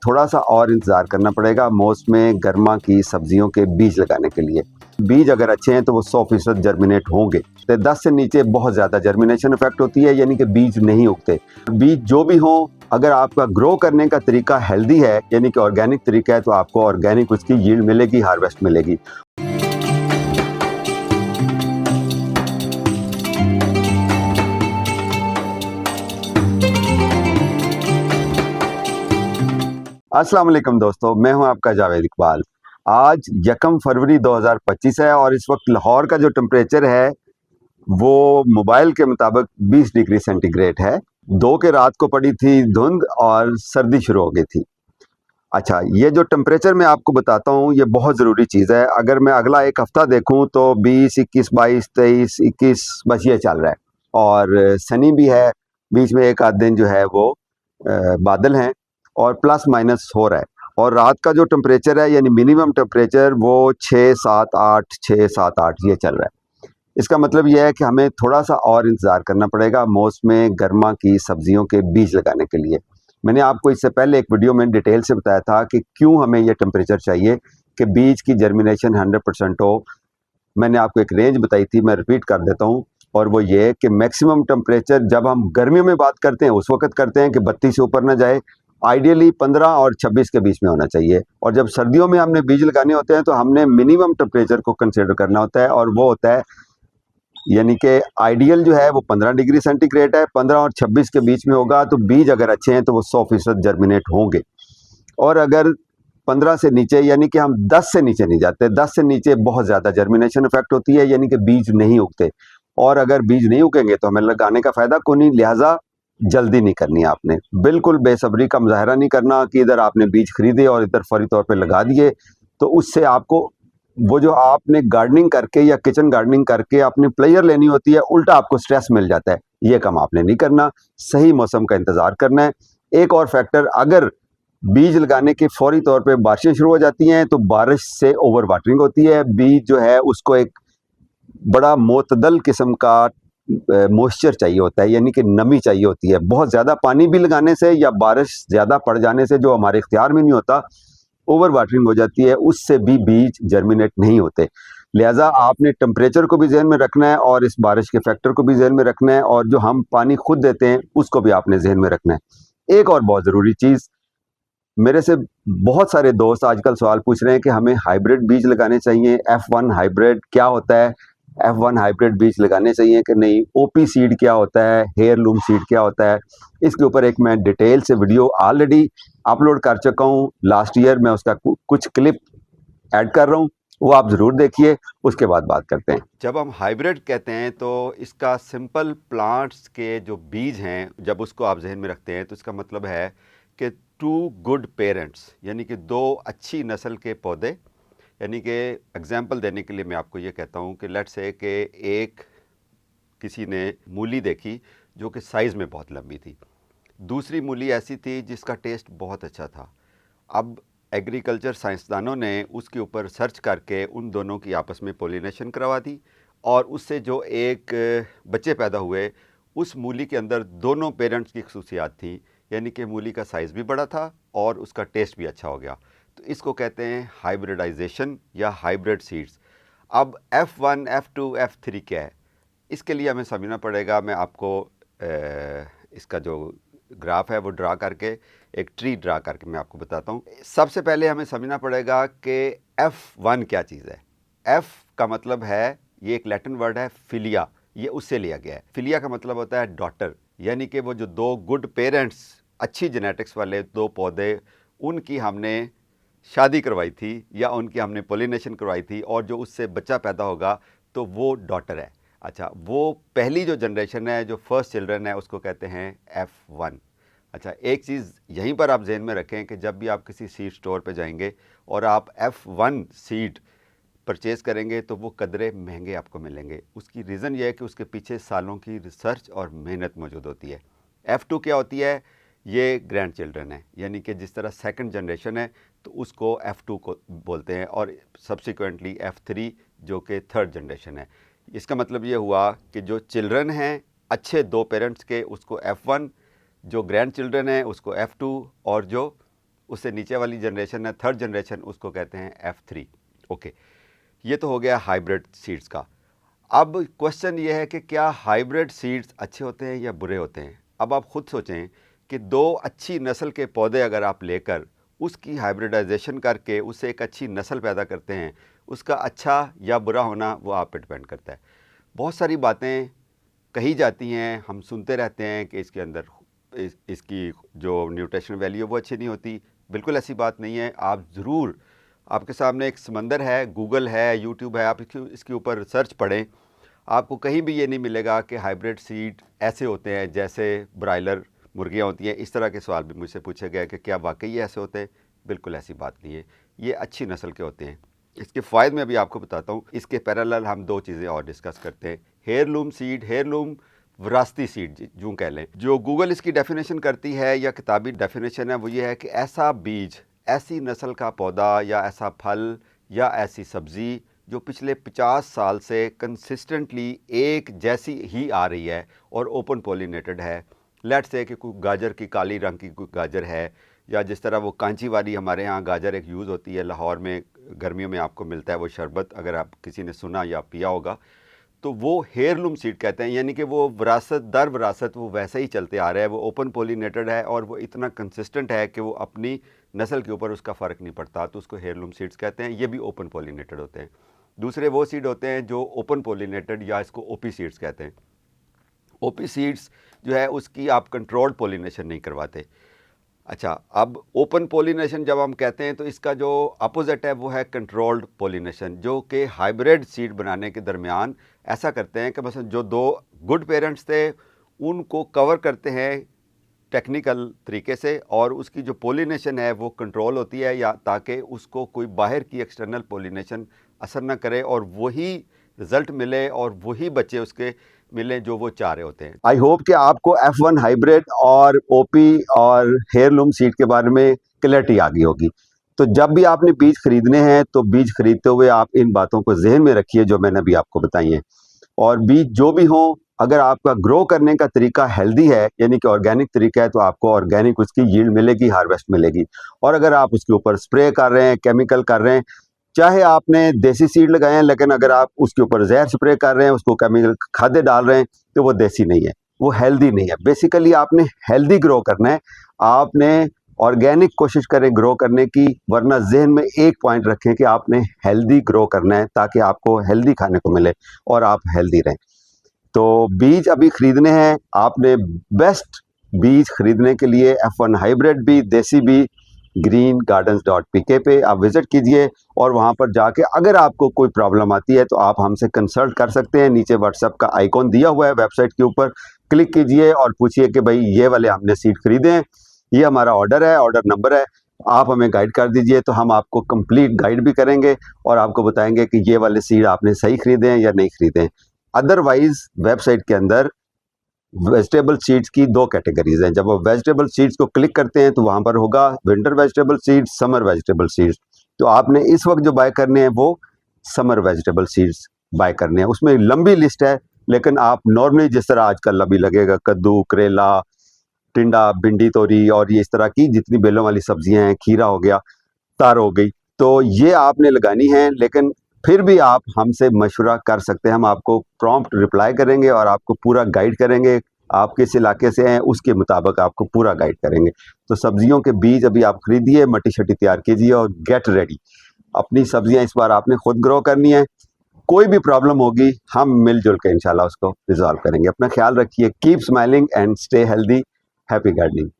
थोड़ा सा और इंतज़ार करना पड़ेगा मौसम गर्मा की सब्जियों के बीज लगाने के लिए। बीज अगर अच्छे हैं तो वो 100% जर्मिनेट होंगे। तो 10 से नीचे बहुत ज़्यादा जर्मिनेशन इफेक्ट होती है, यानी कि बीज नहीं उगते। बीज जो भी हों, अगर आपका ग्रो करने का तरीका हेल्दी है, यानी कि ऑर्गेनिक तरीका है, तो आपको ऑर्गेनिक उसकी यील्ड मिलेगी, हार्वेस्ट मिलेगी। अस्सलाम वालेकुम दोस्तों, मैं हूं आपका जावेद इकबाल। आज 1 फरवरी 2025 है और इस वक्त लाहौर का जो टेम्परेचर है वो मोबाइल के मुताबिक 20 डिग्री सेंटीग्रेड है। 2 के रात को पड़ी थी धुंध और सर्दी शुरू हो गई थी। अच्छा, ये जो टेम्परेचर मैं आपको बताता हूँ ये बहुत ज़रूरी चीज़ है। अगर मैं अगला एक हफ़्ता देखूँ तो 20, 21, 22, 23, 21 बस ये चल रहा है और सनी भी है। बीच में एक आध दिन जो है वो बादल हैं और प्लस माइनस हो रहा है। और रात का जो टेम्परेचर है यानी मिनिमम टेम्परेचर वो 6, 7, 8, 6, 7, 8 ये चल रहा है। इसका मतलब ये है कि हमें थोड़ा सा और इंतज़ार करना पड़ेगा मौसम गर्मा की सब्जियों के बीज लगाने के लिए। मैंने आपको इससे पहले एक वीडियो में डिटेल से बताया था कि क्यों हमें ये टेम्परेचर चाहिए कि बीज की जर्मिनेशन 100% हो। मैंने आपको एक रेंज बताई थी, मैं रिपीट कर देता हूँ, और वो ये कि मैक्सिमम टेम्परेचर जब हम गर्मियों में बात करते हैं उस वक्त करते हैं कि 32 से ऊपर ना जाए। आइडियली 15 और 26 के बीच में होना चाहिए। और जब सर्दियों में हमने बीज लगाने होते हैं तो हमने मिनिमम टेम्परेचर को कंसिडर करना होता है, और वो होता है यानी कि आइडियल जो है वो 15 डिग्री सेंटीग्रेड है। 15 और 26 के बीच में होगा तो बीज अगर अच्छे हैं तो वो 100% जर्मिनेट होंगे। और अगर 15 से नीचे, यानी कि हम 10 से नीचे नहीं जाते, 10 से नीचे बहुत ज़्यादा जर्मिनेशन इफेक्ट होती है, यानी कि बीज नहीं उगते। और अगर बीज नहीं उगेंगे तो हमें लगाने का फ़ायदा कोई नहीं, लिहाजा जल्दी नहीं करनी आपने। बिल्कुल बेसब्री का मुजाहरा नहीं करना कि इधर आपने बीज खरीदे और इधर फौरी तौर पे लगा दिए। तो उससे आपको वो जो आपने गार्डनिंग करके या किचन गार्डनिंग करके अपनी प्लेयर लेनी होती है, उल्टा आपको स्ट्रेस मिल जाता है। ये काम आपने नहीं करना, सही मौसम का इंतज़ार करना है। एक और फैक्टर, अगर बीज लगाने के फौरी तौर पे बारिशें शुरू हो जाती हैं तो बारिश से ओवर वाटरिंग होती है। बीज जो है उसको एक बड़ा मोतदल किस्म का मॉइस्चर चाहिए होता है, यानी कि नमी चाहिए होती है। बहुत ज़्यादा पानी भी लगाने से या बारिश ज़्यादा पड़ जाने से, जो हमारे इख्तियार में नहीं होता, ओवर वाटरिंग हो जाती है, उससे भी बीज जर्मिनेट नहीं होते। लिहाजा आपने टेम्परेचर को भी जहन में रखना है और इस बारिश के फैक्टर को भी जहन में रखना है, और जो हम पानी खुद देते हैं उसको भी आपने जहन में रखना है। एक और बहुत ज़रूरी चीज़, मेरे से बहुत सारे दोस्त आजकल सवाल पूछ रहे हैं कि हमें हाइब्रिड बीज लगाने चाहिए। F1 हाइब्रिड क्या होता है, F1 हाइब्रिड बीज लगाने चाहिए कि नहीं, ओपी सीड क्या होता है, हेयरलूम सीड क्या होता है। इसके ऊपर एक मैं डिटेल से वीडियो ऑलरेडी अपलोड कर चुका हूँ लास्ट ईयर। मैं उसका कुछ क्लिप ऐड कर रहा हूँ, वो आप ज़रूर देखिए, उसके बाद बात करते हैं। जब हम हाइब्रिड कहते हैं तो इसका सिंपल प्लांट्स के जो बीज हैं, जब उसको आप जहन में रखते हैं तो इसका मतलब है कि 2 गुड पेरेंट्स, यानी कि 2 अच्छी नस्ल के पौधे। यानी कि एग्जांपल देने के लिए मैं आपको ये कहता हूँ कि लेट्स से कि एक किसी ने मूली देखी जो कि साइज़ में बहुत लंबी थी, दूसरी मूली ऐसी थी जिसका टेस्ट बहुत अच्छा था। अब एग्रीकल्चर साइंसदानों ने उसके ऊपर सर्च करके उन दोनों की आपस में पोलिनेशन करवा दी, और उससे जो एक बच्चे पैदा हुए, उस मूली के अंदर दोनों पेरेंट्स की खसूसियात थी, यानी कि मूली का साइज़ भी बड़ा था और उसका टेस्ट भी अच्छा हो गया। तो इसको कहते हैं हाइब्रिडाइजेशन या हाइब्रिड सीड्स। अब F1, F2, F3 क्या है, इसके लिए हमें समझना पड़ेगा। मैं आपको इसका जो ग्राफ है वो ड्रा करके, एक ट्री ड्रा करके मैं आपको बताता हूँ। सबसे पहले हमें समझना पड़ेगा कि F1 क्या चीज़ है। F का मतलब है, ये एक लैटिन वर्ड है फिलिया, ये उससे लिया गया है। फिलिया का मतलब होता है डॉटर, यानी कि वो जो 2 गुड पेरेंट्स, अच्छी जेनेटिक्स वाले 2 पौधे, उनकी हमने शादी करवाई थी या उनकी हमने पोलिनेशन करवाई थी, और जो उससे बच्चा पैदा होगा तो वो डॉटर है। अच्छा, वो पहली जो जनरेशन है, जो फर्स्ट चिल्ड्रन है, उसको कहते हैं F1। अच्छा, एक चीज़ यहीं पर आप जहन में रखें कि जब भी आप किसी सीड स्टोर पे जाएंगे और आप F1 सीड परचेज़ करेंगे तो वो कदरे महंगे आपको मिलेंगे। उसकी रीज़न ये है कि उसके पीछे सालों की रिसर्च और मेहनत मौजूद होती है। F2 क्या होती है, ये ग्रैंड चिल्ड्रन है, यानी कि जिस तरह सेकंड जनरेशन है तो उसको F2 को बोलते हैं, और सब्सिक्वेंटली F3 जो कि थर्ड जनरेशन है। इसका मतलब ये हुआ कि जो चिल्ड्रन हैं अच्छे 2 पेरेंट्स के, उसको F1, जो ग्रैंड चिल्ड्रन है उसको F2, और जो उससे नीचे वाली जनरेशन है थर्ड जनरेशन, उसको कहते हैं F3। ओके, ये तो हो गया हाइब्रिड सीड्स का। अब क्वेश्चन ये है कि क्या हाइब्रिड सीड्स अच्छे होते हैं या बुरे होते हैं। अब आप खुद सोचें कि दो अच्छी नस्ल के पौधे अगर आप लेकर उसकी हाइब्रिडाइजेशन करके उससे एक अच्छी नस्ल पैदा करते हैं, उसका अच्छा या बुरा होना वो आप पे डिपेंड करता है। बहुत सारी बातें कही जाती हैं, हम सुनते रहते हैं कि इसके अंदर इसकी जो न्यूट्रिशन वैल्यू है वो अच्छी नहीं होती। बिल्कुल ऐसी बात नहीं है। आप ज़रूर, आपके सामने एक समंदर है, गूगल है, यूट्यूब है, आप इसके ऊपर सर्च पढ़ें, आपको कहीं भी ये नहीं मिलेगा कि हाइब्रिड सीड ऐसे होते हैं जैसे ब्रायलर मुर्गियाँ होती हैं। इस तरह के सवाल भी मुझसे पूछे गए कि क्या वाकई ऐसे होते हैं। बिल्कुल ऐसी बात नहीं है, ये अच्छी नस्ल के होते हैं। इसके फ़ायदे मैं अभी आपको बताता हूँ। इसके पैरेलल हम दो चीज़ें और डिस्कस करते हैं। हेयरलूम सीड, हेयरलूम विरासती सीड यूँ कह लें। जो गूगल इसकी डेफिनेशन करती है या किताबी डेफिनेशन है वो ये है कि ऐसा बीज, ऐसी नस्ल का पौधा या ऐसा फल या ऐसी सब्ज़ी जो पिछले 50 साल से कंसिस्टेंटली एक जैसी ही आ रही है और ओपन पॉलिनेटेड है। लेट्स से कि कोई गाजर की काली रंग की कोई गाजर है, या जिस तरह वो कांचीवाली हमारे यहाँ गाजर एक यूज़ होती है, लाहौर में गर्मियों में आपको मिलता है वो शरबत, अगर आप किसी ने सुना या पिया होगा, तो वो हेयरलूम सीड कहते हैं। यानी कि वो विरासत दर विरासत वो वैसे ही चलते आ रहा है, वो ओपन पॉलिनेटेड है और वो इतना कंसिस्टेंट है कि वो अपनी नस्ल के ऊपर उसका फ़र्क नहीं पड़ता, तो उसको हेयरलूम सीड्स कहते हैं। ये भी ओपन पॉलिनेटेड होते हैं। दूसरे वो सीड होते हैं जो ओपन पॉलिनेटेड या इसको ओपी सीड्स कहते हैं। ओपी सीड्स जो है उसकी आप कंट्रोल्ड पॉलिनेशन नहीं करवाते। अच्छा, अब ओपन पॉलिनेशन जब हम कहते हैं तो इसका जो अपोजिट है वो है कंट्रोल्ड पॉलिनेशन, जो कि हाइब्रिड सीड बनाने के दरमियान ऐसा करते हैं कि मसलन जो दो गुड पेरेंट्स थे उनको कवर करते हैं टेक्निकल तरीके से, और उसकी जो पॉलिनेशन है वो कंट्रोल होती है, या ताकि उसको कोई बाहर की एक्सटर्नल पॉलिनेशन असर ना करे और वही रिज़ल्ट मिले और वही बच्चे उसके मिले जो वो चाह रहे होते हैं। आई होप कि आपको F1 हाइब्रिड और ओपी और हेयरलूम सीड के बारे में क्लैरिटी आ गई होगी। तो जब भी आपने बीज खरीदने हैं तो बीज खरीदते हुए आप इन बातों को जहन में रखिए जो मैंने अभी आपको बताई हैं। और बीज जो भी हो, अगर आपका ग्रो करने का तरीका हेल्दी है यानी कि ऑर्गेनिक तरीका है, तो आपको ऑर्गेनिक उसकी यील्ड मिलेगी, हार्वेस्ट मिलेगी। और अगर आप उसके ऊपर स्प्रे कर रहे हैं, केमिकल कर रहे हैं, चाहे आपने देसी सीड लगाए हैं, लेकिन अगर आप उसके ऊपर जहर स्प्रे कर रहे हैं, उसको केमिकल खादे डाल रहे हैं, तो वो देसी नहीं है, वो हेल्दी नहीं है। बेसिकली आपने हेल्दी ग्रो करना है, आपने ऑर्गेनिक कोशिश करें ग्रो करने की, वरना जहन में एक पॉइंट रखें कि आपने हेल्दी ग्रो करना है ताकि आपको हेल्दी खाने को मिले और आप हेल्दी रहें। तो बीज अभी खरीदने हैं, आपने बेस्ट बीज खरीदने के लिए F1 हाइब्रिड भी, देसी भी, greengardens.pk पे आप विज़िट कीजिए और वहाँ पर जाके अगर आपको कोई प्रॉब्लम आती है तो आप हमसे कंसल्ट कर सकते हैं। नीचे व्हाट्सएप का आइकॉन दिया हुआ है वेबसाइट के ऊपर, क्लिक कीजिए और पूछिए कि भाई ये वाले हमने सीड खरीदे हैं, ये हमारा ऑर्डर है, ऑर्डर नंबर है, आप हमें गाइड कर दीजिए, तो हम आपको कंप्लीट गाइड भी करेंगे और आपको बताएंगे कि ये वाले सीड आपने सही खरीदे हैं या नहीं खरीदे हैं। अदरवाइज वेबसाइट के अंदर वेजिटेबल सीड्स की दो कैटेगरीज हैं। जब आप वेजिटेबल सीड्स को क्लिक करते हैं तो वहाँ पर होगा winter vegetable seeds, summer vegetable seeds. तो आपने इस वक्त जो बाय करने हैं वो समर वेजिटेबल सीड्स बाय करने हैं। उसमें लंबी लिस्ट है, लेकिन आप नॉर्मली जिस तरह आजकल अभी लगेगा कद्दू, करेला, टिंडा, भिंडी, तोरी और ये इस तरह की जितनी बेलों वाली सब्जियां हैं, खीरा हो गया, तार हो गई, तो ये आपने लगानी है। लेकिन फिर भी आप हमसे मशवरा कर सकते हैं, हम आपको प्रॉम्प्ट रिप्लाई करेंगे और आपको पूरा गाइड करेंगे। आप किस इलाके से हैं उसके मुताबिक आपको पूरा गाइड करेंगे। तो सब्जियों के बीज अभी आप खरीदिए, मट्टी शट्टी तैयार कीजिए और गेट रेडी। अपनी सब्जियां इस बार आपने खुद ग्रो करनी है। कोई भी प्रॉब्लम होगी हम मिलजुल के इंशाल्लाह उसको रिजॉल्व करेंगे। अपना ख्याल रखिए। Keep smiling and stay healthy. Happy gardening.